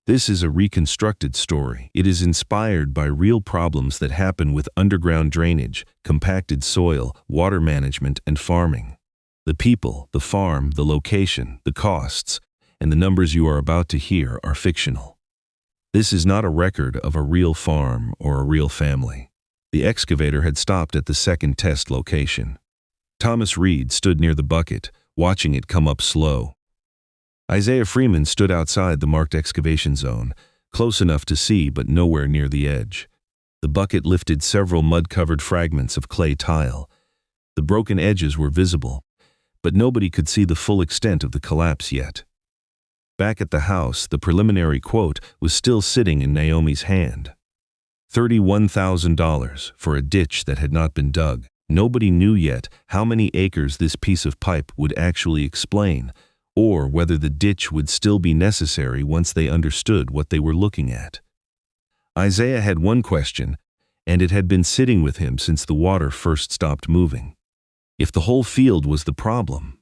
This is a reconstructed story. It is inspired by real problems that happen with underground drainage, compacted soil, water management, and farming. The people, the farm, the location, the costs, and the numbers you are about to hear are fictional. This is not a record of a real farm or a real family. The excavator had stopped at the second test location. Thomas Reed stood near the bucket, watching it come up slow. Isaiah Freeman stood outside the marked excavation zone, close enough to see but nowhere near the edge. The bucket lifted several mud-covered fragments of clay tile. The broken edges were visible, but nobody could see the full extent of the collapse yet. Back at the house, the preliminary quote was still sitting in Naomi's hand. $31,000 for a ditch that had not been dug. Nobody knew yet how many acres this piece of pipe would actually explain, or whether the ditch would still be necessary once they understood what they were looking at. Isaiah had one question, and it had been sitting with him since the water first stopped moving. If the whole field was the problem,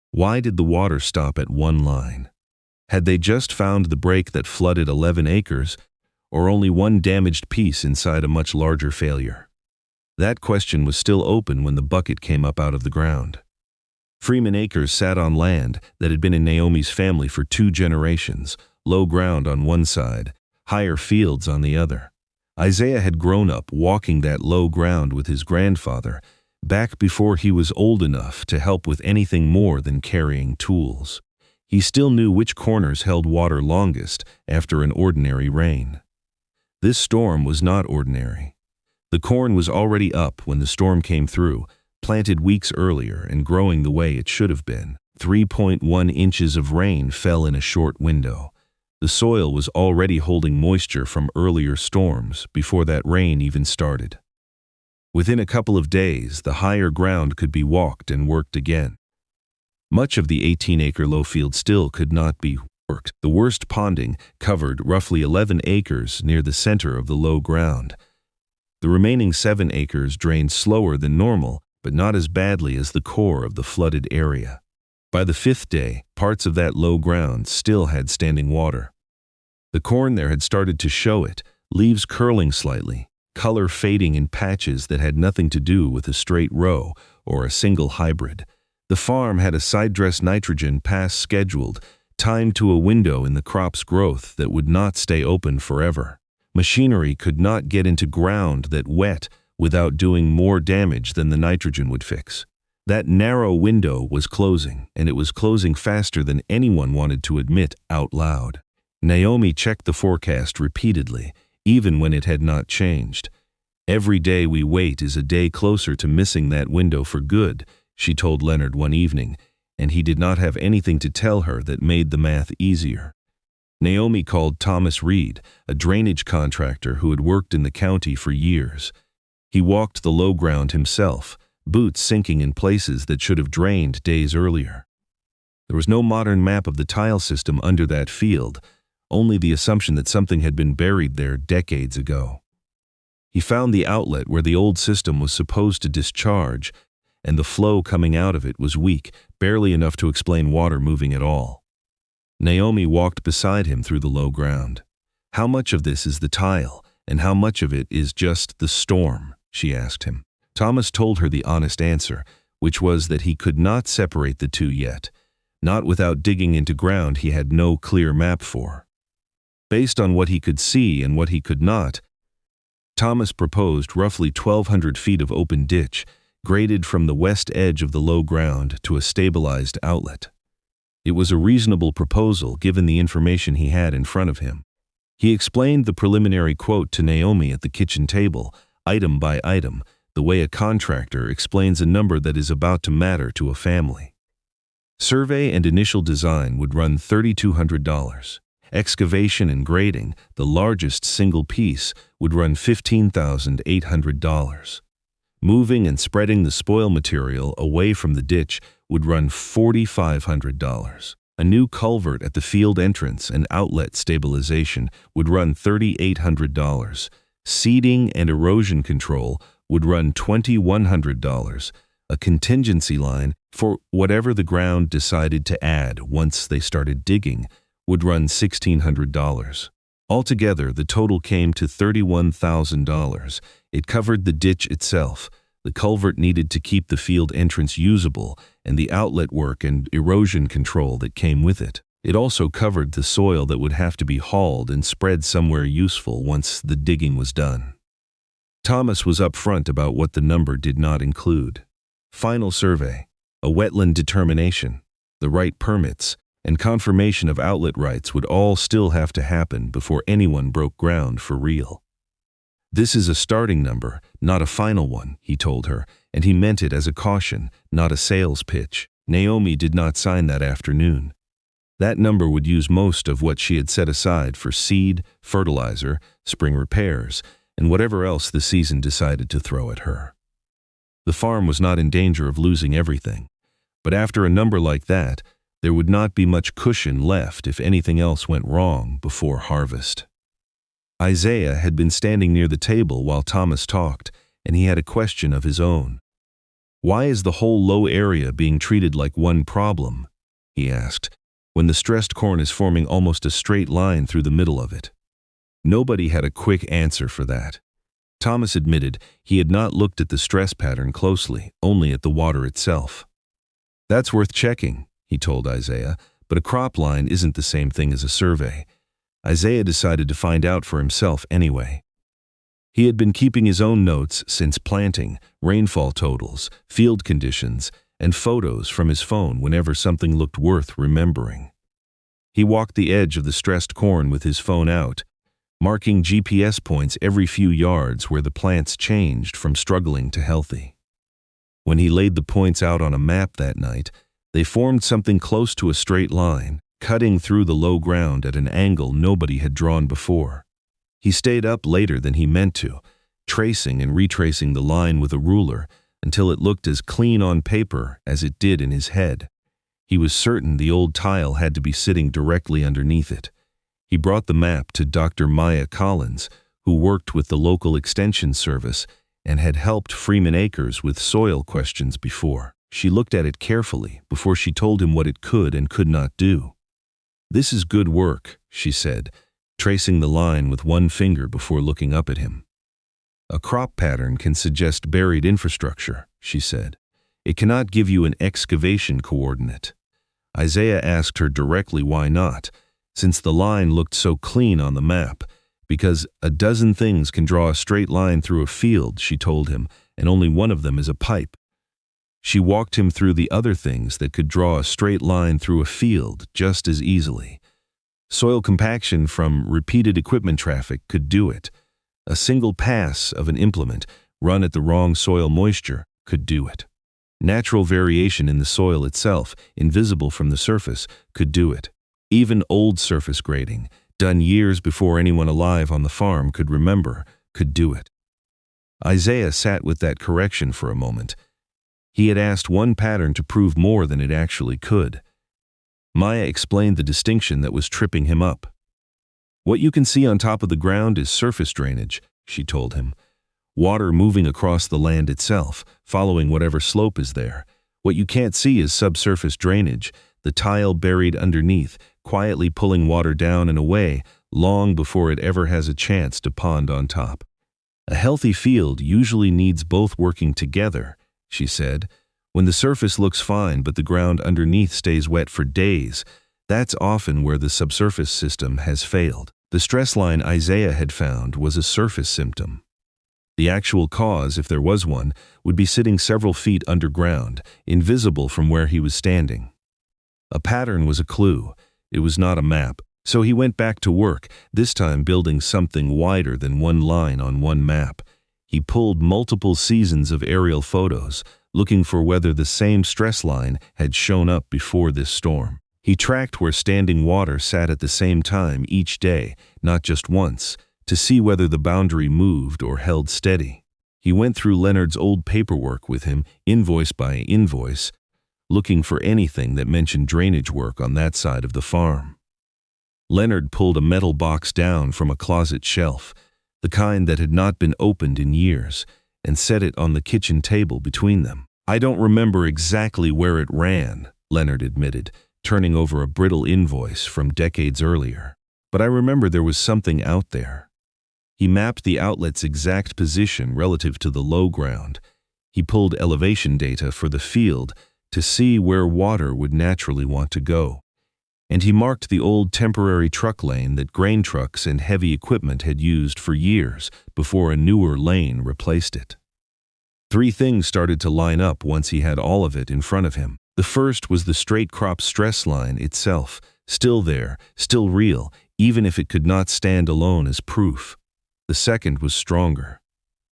why did the water stop at one line? Had they just found the break that flooded 11 acres, or only one damaged piece inside a much larger failure? That question was still open when the bucket came up out of the ground. Freeman Acres sat on land that had been in Naomi's family for 2 generations, low ground on one side, higher fields on the other. Isaiah had grown up walking that low ground with his grandfather, back before he was old enough to help with anything more than carrying tools. He still knew which corners held water longest after an ordinary rain. This storm was not ordinary. The corn was already up when the storm came through, planted weeks earlier and growing the way it should have been. 3.1 inches of rain fell in a short window. The soil was already holding moisture from earlier storms before that rain even started. Within a couple of days, the higher ground could be walked and worked again. Much of the 18-acre low field still could not be worked. The worst ponding covered roughly 11 acres near the center of the low ground. The remaining 7 acres drained slower than normal, but not as badly as the core of the flooded area. By the 5th day, parts of that low ground still had standing water. The corn there had started to show it, leaves curling slightly, color fading in patches that had nothing to do with a straight row or a single hybrid. The farm had a side-dress nitrogen pass scheduled, timed to a window in the crop's growth that would not stay open forever. Machinery could not get into ground that wet without doing more damage than the nitrogen would fix. That narrow window was closing, and it was closing faster than anyone wanted to admit out loud. Naomi checked the forecast repeatedly, even when it had not changed. "Every day we wait is a day closer to missing that window for good," she told Leonard one evening, and he did not have anything to tell her that made the math easier. Naomi called Thomas Reed, a drainage contractor who had worked in the county for years. He walked the low ground himself, boots sinking in places that should have drained days earlier. There was no modern map of the tile system under that field, only the assumption that something had been buried there decades ago. He found the outlet where the old system was supposed to discharge, and the flow coming out of it was weak, barely enough to explain water moving at all. Naomi walked beside him through the low ground. "How much of this is the tile, and how much of it is just the storm?" she asked him. Thomas told her the honest answer, which was that he could not separate the two yet, not without digging into ground he had no clear map for. Based on what he could see and what he could not, Thomas proposed roughly 1,200 feet of open ditch, graded from the west edge of the low ground to a stabilized outlet. It was a reasonable proposal given the information he had in front of him. He explained the preliminary quote to Naomi at the kitchen table, item by item, the way a contractor explains a number that is about to matter to a family. Survey and initial design would run $3,200. Excavation and grading, the largest single piece, would run $15,800. Moving and spreading the spoil material away from the ditch would run $4,500. A new culvert at the field entrance and outlet stabilization would run $3,800. Seeding and erosion control would run $2,100. A contingency line for whatever the ground decided to add once they started digging would run $1,600. Altogether, the total came to $31,000. It covered the ditch itself, the culvert needed to keep the field entrance usable, and the outlet work and erosion control that came with it. It also covered the soil that would have to be hauled and spread somewhere useful once the digging was done. Thomas was upfront about what the number did not include. Final survey, a wetland determination, the right permits, and confirmation of outlet rights would all still have to happen before anyone broke ground for real. This is a starting number, not a final one, he told her, and he meant it as a caution, not a sales pitch. Naomi did not sign that afternoon. That number would use most of what she had set aside for seed, fertilizer, spring repairs, and whatever else the season decided to throw at her. The farm was not in danger of losing everything, but after a number like that, there would not be much cushion left if anything else went wrong before harvest. Isaiah had been standing near the table while Thomas talked, and he had a question of his own. "Why is the whole low area being treated like one problem?" he asked, "when the stressed corn is forming almost a straight line through the middle of it?" Nobody had a quick answer for that. Thomas admitted he had not looked at the stress pattern closely, only at the water itself. "That's worth checking," he told Isaiah, "but a crop line isn't the same thing as a survey." Isaiah decided to find out for himself anyway. He had been keeping his own notes since planting, rainfall totals, field conditions, and photos from his phone whenever something looked worth remembering. He walked the edge of the stressed corn with his phone out, marking GPS points every few yards where the plants changed from struggling to healthy. When he laid the points out on a map that night, they formed something close to a straight line, cutting through the low ground at an angle nobody had drawn before. He stayed up later than he meant to, tracing and retracing the line with a ruler until it looked as clean on paper as it did in his head. He was certain the old tile had to be sitting directly underneath it. He brought the map to Dr. Maya Collins, who worked with the local extension service and had helped Freeman Acres with soil questions before. She looked at it carefully before she told him what it could and could not do. "This is good work," she said, tracing the line with one finger before looking up at him. "A crop pattern can suggest buried infrastructure," she said. "It cannot give you an excavation coordinate." Isaiah asked her directly why not, since the line looked so clean on the map. "Because a dozen things can draw a straight line through a field," she told him, "and only one of them is a pipe." She walked him through the other things that could draw a straight line through a field just as easily. Soil compaction from repeated equipment traffic could do it. A single pass of an implement run at the wrong soil moisture could do it. Natural variation in the soil itself, invisible from the surface, could do it. Even old surface grading, done years before anyone alive on the farm could remember, could do it. Isaiah sat with that correction for a moment. He had asked one pattern to prove more than it actually could. Maya explained the distinction that was tripping him up. "What you can see on top of the ground is surface drainage," she told him. "Water moving across the land itself, following whatever slope is there. What you can't see is subsurface drainage, the tile buried underneath, quietly pulling water down and away long before it ever has a chance to pond on top. A healthy field usually needs both working together," she said. "When the surface looks fine but the ground underneath stays wet for days, that's often where the subsurface system has failed." The stress line Isaiah had found was a surface symptom. The actual cause, if there was one, would be sitting several feet underground, invisible from where he was standing. A pattern was a clue. It was not a map. So he went back to work, this time building something wider than one line on one map. He pulled multiple seasons of aerial photos, looking for whether the same stress line had shown up before this storm. He tracked where standing water sat at the same time each day, not just once, to see whether the boundary moved or held steady. He went through Leonard's old paperwork with him, invoice by invoice, looking for anything that mentioned drainage work on that side of the farm. Leonard pulled a metal box down from a closet shelf, the kind that had not been opened in years, and set it on the kitchen table between them. "I don't remember exactly where it ran," Leonard admitted, turning over a brittle invoice from decades earlier. But I remember there was something out there. He mapped the outlet's exact position relative to the low ground. He pulled elevation data for the field to see where water would naturally want to go. And he marked the old temporary truck lane that grain trucks and heavy equipment had used for years before a newer lane replaced it. Three things started to line up once he had all of it in front of him. The first was the straight crop stress line itself, still there, still real, even if it could not stand alone as proof. The second was stronger.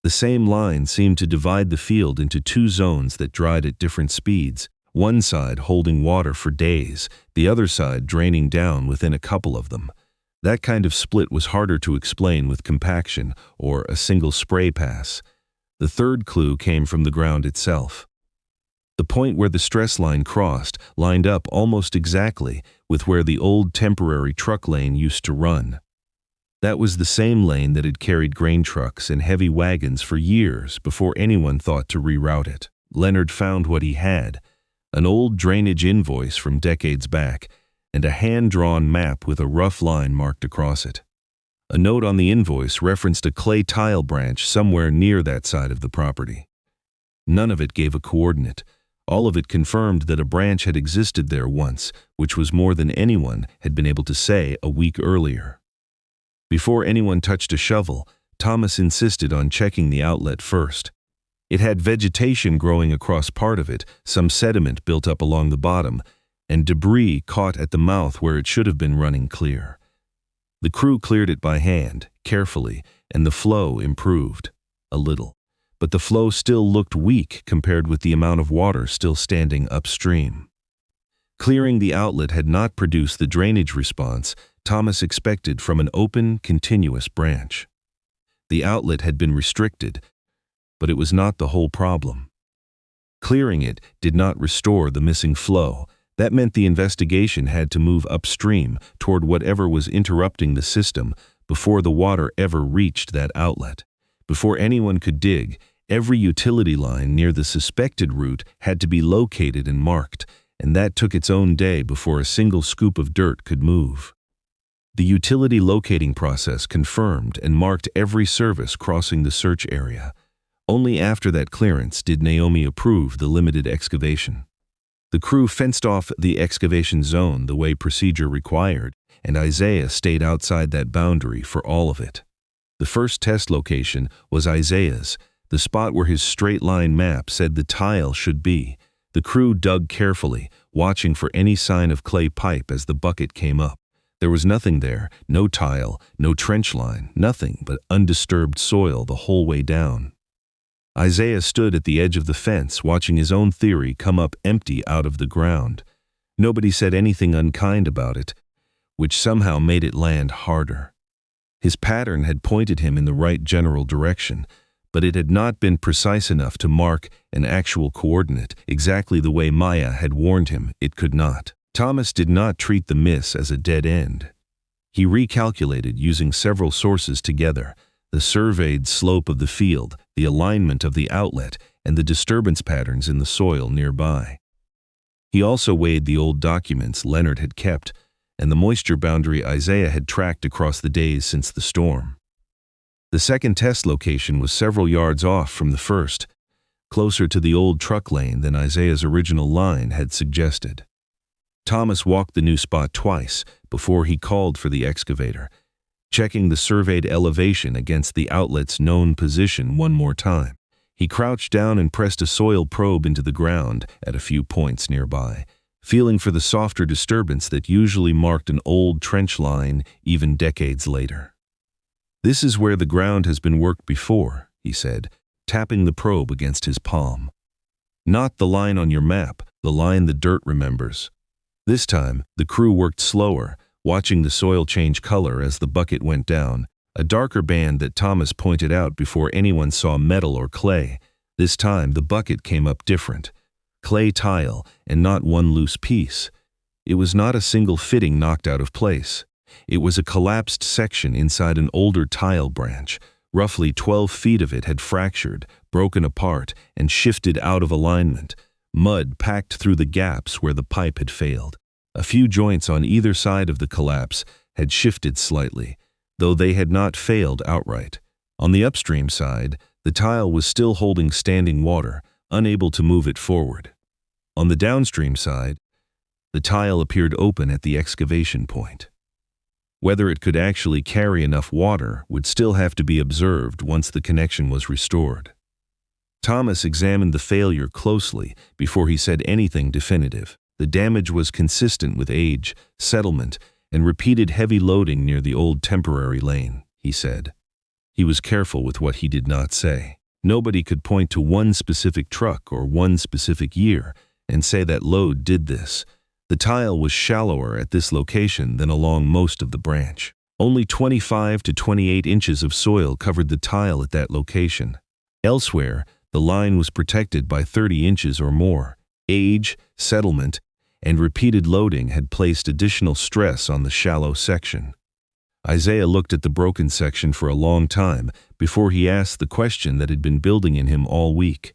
The same line seemed to divide the field into two zones that dried at different speeds, one side holding water for days, the other side draining down within a couple of them. That kind of split was harder to explain with compaction or a single spray pass. The third clue came from the ground itself. The point where the stress line crossed lined up almost exactly with where the old temporary truck lane used to run. That was the same lane that had carried grain trucks and heavy wagons for years before anyone thought to reroute it. Leonard found what he had: an old drainage invoice from decades back, and a hand-drawn map with a rough line marked across it. A note on the invoice referenced a clay tile branch somewhere near that side of the property. None of it gave a coordinate. All of it confirmed that a branch had existed there once, which was more than anyone had been able to say a week earlier. Before anyone touched a shovel, Thomas insisted on checking the outlet first. It had vegetation growing across part of it, some sediment built up along the bottom, and debris caught at the mouth where it should have been running clear. The crew cleared it by hand, carefully, and the flow improved a little. But the flow still looked weak compared with the amount of water still standing upstream. Clearing the outlet had not produced the drainage response Thomas expected from an open, continuous branch. The outlet had been restricted, but it was not the whole problem. Clearing it did not restore the missing flow. That meant the investigation had to move upstream toward whatever was interrupting the system before the water ever reached that outlet. Before anyone could dig, every utility line near the suspected route had to be located and marked, and that took its own day before a single scoop of dirt could move. The utility locating process confirmed and marked every service crossing the search area. Only after that clearance did Naomi approve the limited excavation. The crew fenced off the excavation zone the way procedure required, and Isaiah stayed outside that boundary for all of it. The first test location was Isaiah's, the spot where his straight-line map said the tile should be. The crew dug carefully, watching for any sign of clay pipe as the bucket came up. There was nothing there, no tile, no trench line, nothing but undisturbed soil the whole way down. Isaiah stood at the edge of the fence, watching his own theory come up empty out of the ground. Nobody said anything unkind about it, which somehow made it land harder. His pattern had pointed him in the right general direction, but it had not been precise enough to mark an actual coordinate exactly the way Maya had warned him it could not. Thomas did not treat the miss as a dead end. He recalculated using several sources together: the surveyed slope of the field, the alignment of the outlet, and the disturbance patterns in the soil nearby. He also weighed the old documents Leonard had kept and the moisture boundary Isaiah had tracked across the days since the storm. The second test location was several yards off from the first, closer to the old truck lane than Isaiah's original line had suggested. Thomas walked the new spot twice before he called for the excavator, checking the surveyed elevation against the outlet's known position one more time. He crouched down and pressed a soil probe into the ground at a few points nearby, feeling for the softer disturbance that usually marked an old trench line even decades later. "This is where the ground has been worked before," he said, tapping the probe against his palm. "Not the line on your map, the line the dirt remembers." This time, the crew worked slower, watching the soil change color as the bucket went down, a darker band that Thomas pointed out before anyone saw metal or clay. This time, the bucket came up different. Clay tile, and not one loose piece. It was not a single fitting knocked out of place. It was a collapsed section inside an older tile branch. Roughly 12 feet of it had fractured, broken apart, and shifted out of alignment. Mud packed through the gaps where the pipe had failed. A few joints on either side of the collapse had shifted slightly, though they had not failed outright. On the upstream side, the tile was still holding standing water, unable to move it forward. On the downstream side, the tile appeared open at the excavation point. Whether it could actually carry enough water would still have to be observed once the connection was restored. Thomas examined the failure closely before he said anything definitive. The damage was consistent with age, settlement, and repeated heavy loading near the old temporary lane, he said. He was careful with what he did not say. Nobody could point to one specific truck or one specific year and say that load did this. The tile was shallower at this location than along most of the branch. Only 25 to 28 inches of soil covered the tile at that location. Elsewhere, the line was protected by 30 inches or more. Age, settlement, and repeated loading had placed additional stress on the shallow section. Isaiah looked at the broken section for a long time before he asked the question that had been building in him all week.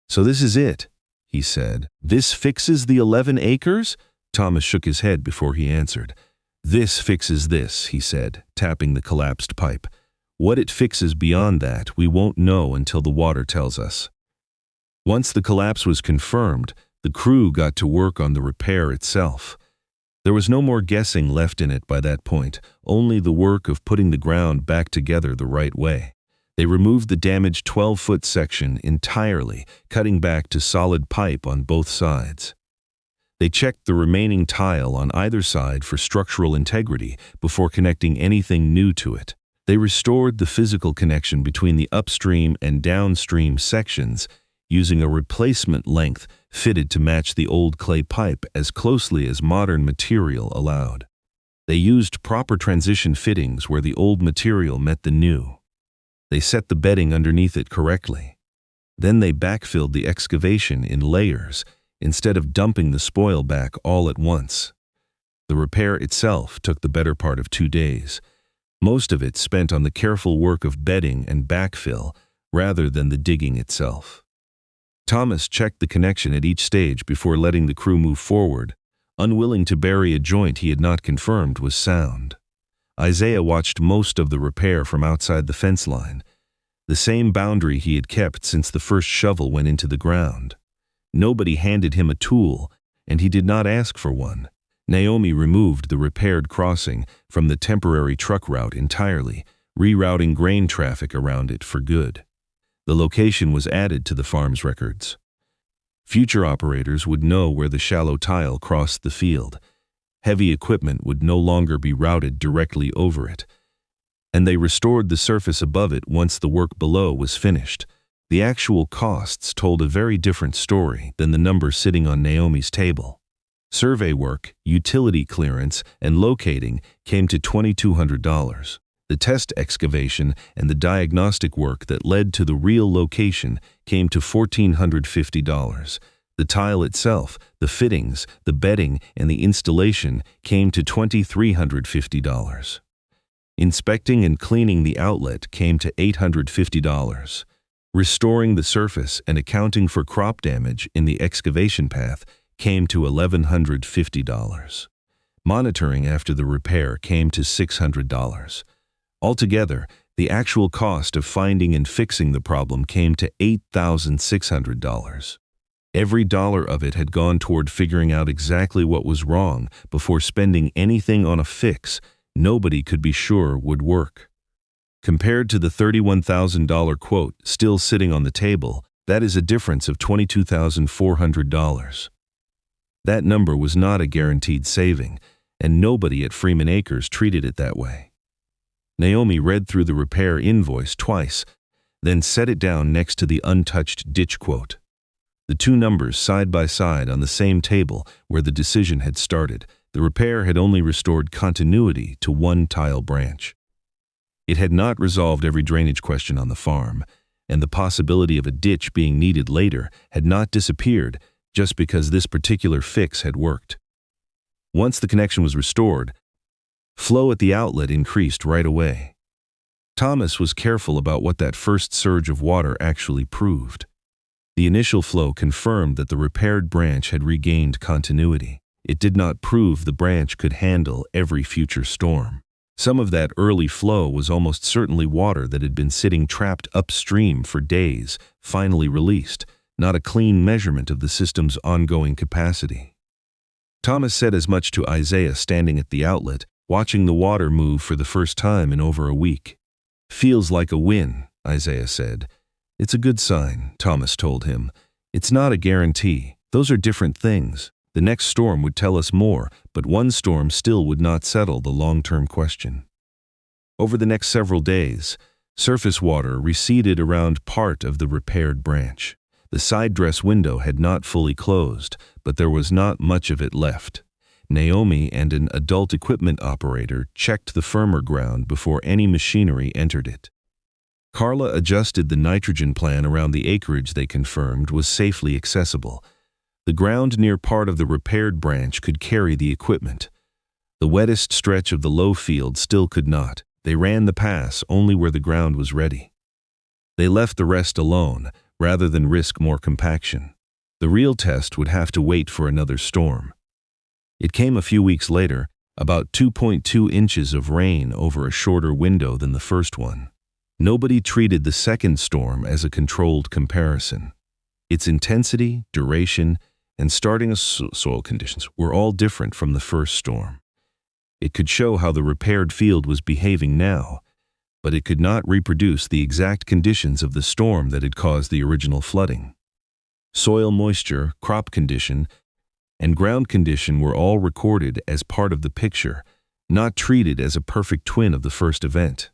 "So this is it," he said. "This fixes the 11 acres? Thomas shook his head before he answered. "This fixes this," he said, tapping the collapsed pipe. "What it fixes beyond that, we won't know until the water tells us." Once the collapse was confirmed, the crew got to work on the repair itself. There was no more guessing left in it by that point, only the work of putting the ground back together the right way. They removed the damaged 12-foot section entirely, cutting back to solid pipe on both sides. They checked the remaining tile on either side for structural integrity before connecting anything new to it. They restored the physical connection between the upstream and downstream sections using a replacement length fitted to match the old clay pipe as closely as modern material allowed. They used proper transition fittings where the old material met the new. They set the bedding underneath it correctly. Then they backfilled the excavation in layers instead of dumping the spoil back all at once. The repair itself took the better part of 2 days, most of it spent on the careful work of bedding and backfill rather than the digging itself. Thomas checked the connection at each stage before letting the crew move forward, unwilling to bury a joint he had not confirmed was sound. Isaiah watched most of the repair from outside the fence line, the same boundary he had kept since the first shovel went into the ground. Nobody handed him a tool, and he did not ask for one. Naomi removed the repaired crossing from the temporary truck route entirely, rerouting grain traffic around it for good. The location was added to the farm's records. Future operators would know where the shallow tile crossed the field. Heavy equipment would no longer be routed directly over it. And they restored the surface above it once the work below was finished. The actual costs told a very different story than the number sitting on Naomi's table. Survey work, utility clearance, and locating came to $2,200. The test excavation and the diagnostic work that led to the real location came to $1,450. The tile itself, the fittings, the bedding, and the installation came to $2,350. Inspecting and cleaning the outlet came to $850. Restoring the surface and accounting for crop damage in the excavation path came to $1,150. Monitoring after the repair came to $600. Altogether, the actual cost of finding and fixing the problem came to $8,600. Every dollar of it had gone toward figuring out exactly what was wrong before spending anything on a fix nobody could be sure would work. Compared to the $31,000 quote still sitting on the table, that is a difference of $22,400. That number was not a guaranteed saving, and nobody at Freeman Acres treated it that way. Naomi read through the repair invoice twice, then set it down next to the untouched ditch quote. The two numbers side by side on the same table where the decision had started. The repair had only restored continuity to one tile branch. It had not resolved every drainage question on the farm, and the possibility of a ditch being needed later had not disappeared just because this particular fix had worked. Once the connection was restored, flow at the outlet increased right away. Thomas was careful about what that first surge of water actually proved. The initial flow confirmed that the repaired branch had regained continuity. It did not prove the branch could handle every future storm. Some of that early flow was almost certainly water that had been sitting trapped upstream for days, finally released, not a clean measurement of the system's ongoing capacity. Thomas said as much to Isaiah standing at the outlet, watching the water move for the first time in over a week. "Feels like a win," Isaiah said. "It's a good sign," Thomas told him. "It's not a guarantee. Those are different things. The next storm would tell us more, but one storm still would not settle the long-term question." Over the next several days, surface water receded around part of the repaired branch. The side dress window had not fully closed, but there was not much of it left. Naomi and an adult equipment operator checked the firmer ground before any machinery entered it. Carla adjusted the nitrogen plan around the acreage they confirmed was safely accessible. The ground near part of the repaired branch could carry the equipment. The wettest stretch of the low field still could not. They ran the pass only where the ground was ready. They left the rest alone, rather than risk more compaction. The real test would have to wait for another storm. It came a few weeks later, about 2.2 inches of rain over a shorter window than the first one. Nobody treated the second storm as a controlled comparison. Its intensity, duration, and starting soil conditions were all different from the first storm. It could show how the repaired field was behaving now, but it could not reproduce the exact conditions of the storm that had caused the original flooding. Soil moisture, crop condition, and ground condition were all recorded as part of the picture, not treated as a perfect twin of the first event.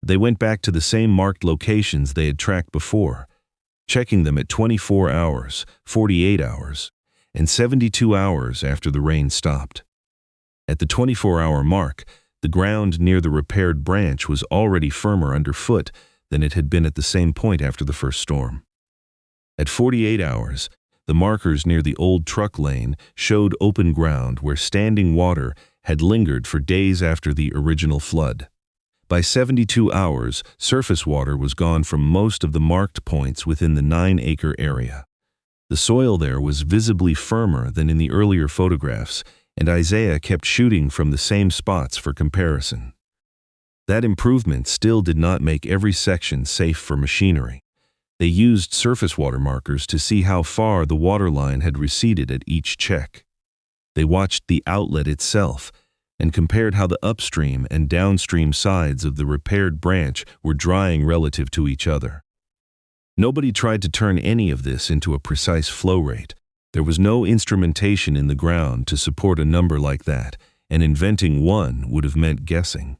They went back to the same marked locations they had tracked before, checking them at 24 hours, 48 hours, and 72 hours after the rain stopped. At the 24-hour mark, the ground near the repaired branch was already firmer underfoot than it had been at the same point after the first storm. At 48 hours, the markers near the old truck lane showed open ground where standing water had lingered for days after the original flood. By 72 hours, surface water was gone from most of the marked points within the 9-acre area. The soil there was visibly firmer than in the earlier photographs, and Isaiah kept shooting from the same spots for comparison. That improvement still did not make every section safe for machinery. They used surface water markers to see how far the water line had receded at each check. They watched the outlet itself and compared how the upstream and downstream sides of the repaired branch were drying relative to each other. Nobody tried to turn any of this into a precise flow rate. There was no instrumentation in the ground to support a number like that, and inventing one would have meant guessing.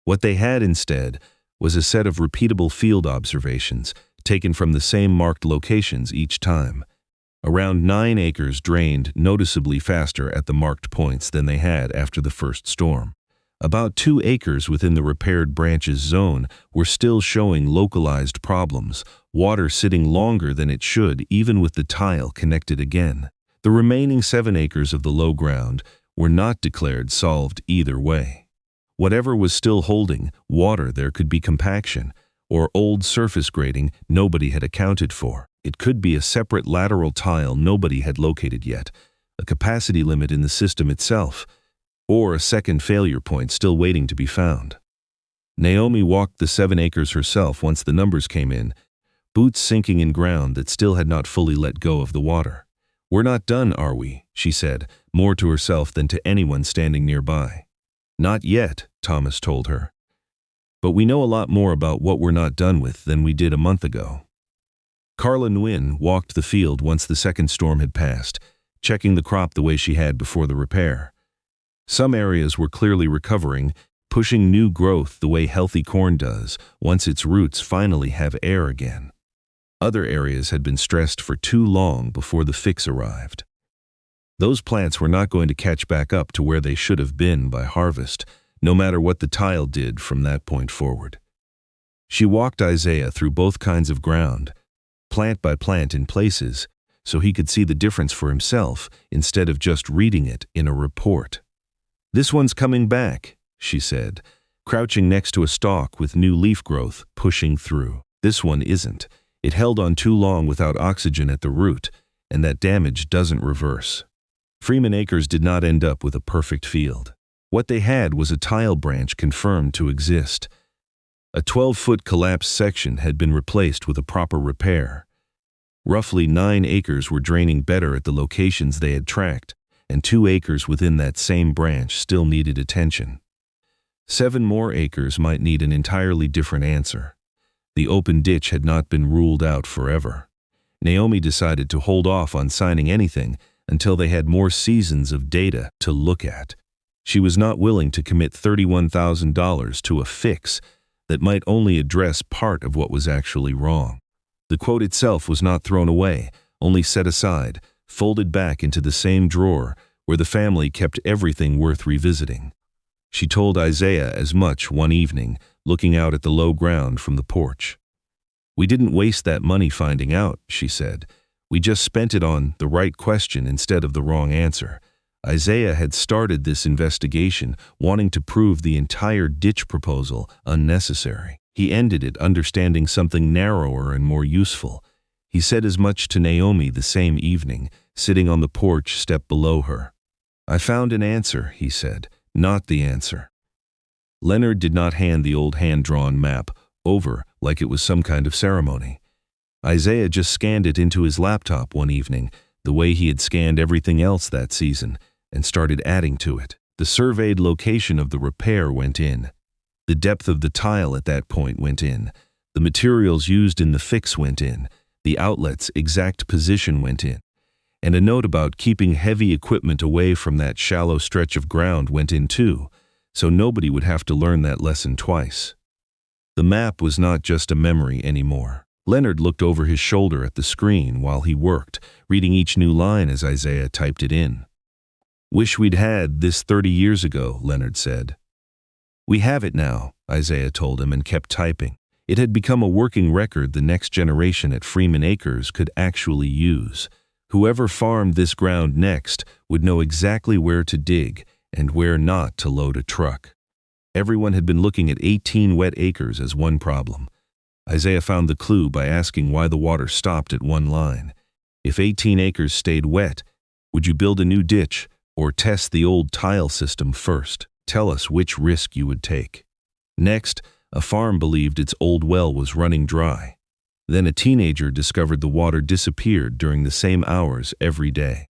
What they had instead was a set of repeatable field observations taken from the same marked locations each time. Around 9 acres drained noticeably faster at the marked points than they had after the first storm. About 2 acres within the repaired branch's zone were still showing localized problems, water sitting longer than it should even with the tile connected again. The remaining 7 acres of the low ground were not declared solved either way. Whatever was still holding water, there could be compaction, or old surface grading nobody had accounted for. It could be a separate lateral tile nobody had located yet, a capacity limit in the system itself, or a second failure point still waiting to be found. Naomi walked the 7 acres herself once the numbers came in, boots sinking in ground that still had not fully let go of the water. "We're not done, are we?" she said, more to herself than to anyone standing nearby. "Not yet," Thomas told her. "But we know a lot more about what we're not done with than we did a month ago." Carla Nguyen walked the field once the second storm had passed, checking the crop the way she had before the repair. Some areas were clearly recovering, pushing new growth the way healthy corn does once its roots finally have air again. Other areas had been stressed for too long before the fix arrived. Those plants were not going to catch back up to where they should have been by harvest, no matter what the tile did from that point forward. She walked Isaiah through both kinds of ground, plant by plant in places, so he could see the difference for himself instead of just reading it in a report. "This one's coming back," she said, crouching next to a stalk with new leaf growth pushing through. "This one isn't. It held on too long without oxygen at the root, and that damage doesn't reverse." Freeman Acres did not end up with a perfect field. What they had was a tile branch confirmed to exist. A 12-foot collapsed section had been replaced with a proper repair. Roughly 9 acres were draining better at the locations they had tracked, and 2 acres within that same branch still needed attention. 7 more acres might need an entirely different answer. The open ditch had not been ruled out forever. Naomi decided to hold off on signing anything until they had more seasons of data to look at. She was not willing to commit $31,000 to a fix that might only address part of what was actually wrong. The quote itself was not thrown away, only set aside, folded back into the same drawer where the family kept everything worth revisiting. She told Isaiah as much one evening, looking out at the low ground from the porch. "We didn't waste that money finding out," she said. "We just spent it on the right question instead of the wrong answer." Isaiah had started this investigation wanting to prove the entire ditch proposal unnecessary. He ended it understanding something narrower and more useful. He said as much to Naomi the same evening, sitting on the porch step below her. "I found an answer," he said, "not the answer." Leonard did not hand the old hand-drawn map over like it was some kind of ceremony. Isaiah just scanned it into his laptop one evening, the way he had scanned everything else that season, and started adding to it. The surveyed location of the repair went in. The depth of the tile at that point went in. The materials used in the fix went in. The outlet's exact position went in. And a note about keeping heavy equipment away from that shallow stretch of ground went in too, so nobody would have to learn that lesson twice. The map was not just a memory anymore. Leonard looked over his shoulder at the screen while he worked, reading each new line as Isaiah typed it in. "Wish we'd had this 30 years ago," Leonard said. "We have it now," Isaiah told him and kept typing. It had become a working record the next generation at Freeman Acres could actually use. Whoever farmed this ground next would know exactly where to dig and where not to load a truck. Everyone had been looking at 18 wet acres as one problem. Isaiah found the clue by asking why the water stopped at one line. If 18 acres stayed wet, would you build a new ditch or test the old tile system first? Tell us which risk you would take. Next, a farm believed its old well was running dry. Then a teenager discovered the water disappeared during the same hours every day.